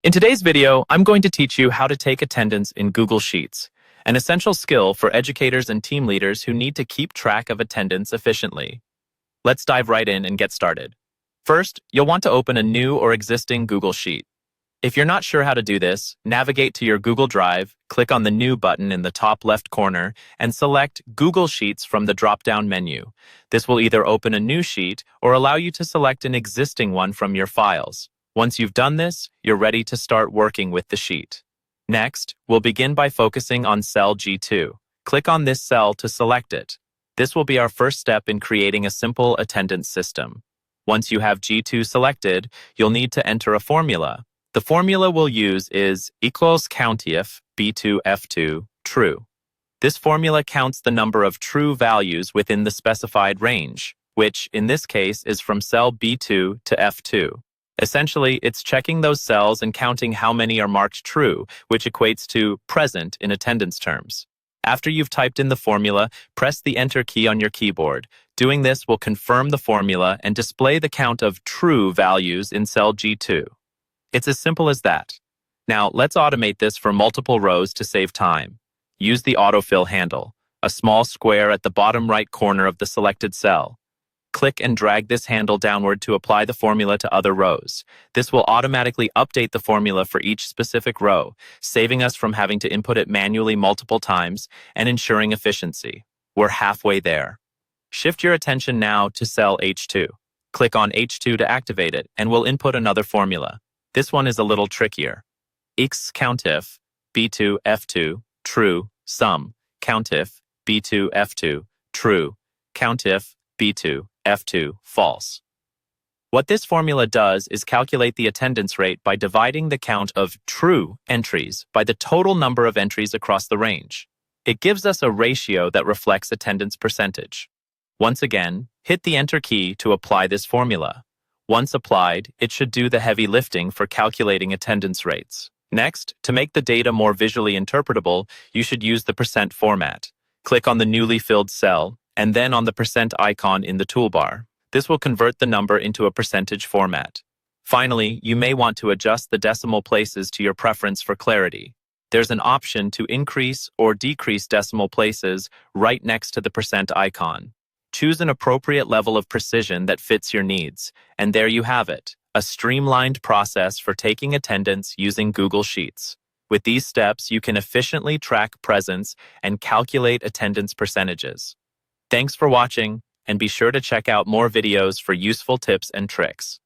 In today's video, I'm going to teach you how to take attendance in Google Sheets, an essential skill for educators and team leaders who need to keep track of attendance efficiently. Let's dive right in and get started. First, you'll want to open a new or existing Google Sheet. If you're not sure how to do this, navigate to your Google Drive, click on the New button in the top left corner, and select Google Sheets from the drop-down menu. This will either open a new sheet or allow you to select an existing one from your files. Once you've done this, you're ready to start working with the sheet. Next, we'll begin by focusing on cell G2. Click on this cell to select it. This will be our first step in creating a simple attendance system. Once you have G2 selected, you'll need to enter a formula. The formula we'll use is equals COUNTIF B2 F2 true. This formula counts the number of true values within the specified range, which in this case is from cell B2 to F2. Essentially, it's checking those cells and counting how many are marked true, which equates to present in attendance terms. After you've typed in the formula, press the Enter key on your keyboard. Doing this will confirm the formula and display the count of true values in cell G2. It's as simple as that. Now, let's automate this for multiple rows to save time. Use the autofill handle, a small square at the bottom right corner of the selected cell. Click and drag this handle downward to apply the formula to other rows. This will automatically update the formula for each specific row, saving us from having to input it manually multiple times and ensuring efficiency. We're halfway there. Shift your attention now to cell H2. Click on H2 to activate it, and we'll input another formula. This one is a little trickier. Ex COUNTIF B2 F2 true sum COUNTIF B2 F2 true COUNTIF B2 F2 false. What this formula does is calculate the attendance rate by dividing the count of true entries by the total number of entries across the range. It gives us a ratio that reflects attendance percentage. Once again, hit the Enter key to apply this formula. Once applied, it should do the heavy lifting for calculating attendance rates. Next, to make the data more visually interpretable, you should use the percent format. Click on the newly filled cell, and then on the percent icon in the toolbar. This will convert the number into a percentage format. Finally, you may want to adjust the decimal places to your preference for clarity. There's an option to increase or decrease decimal places right next to the percent icon. Choose an appropriate level of precision that fits your needs, and there you have it, a streamlined process for taking attendance using Google Sheets. With these steps, you can efficiently track presence and calculate attendance percentages. Thanks for watching, and be sure to check out more videos for useful tips and tricks.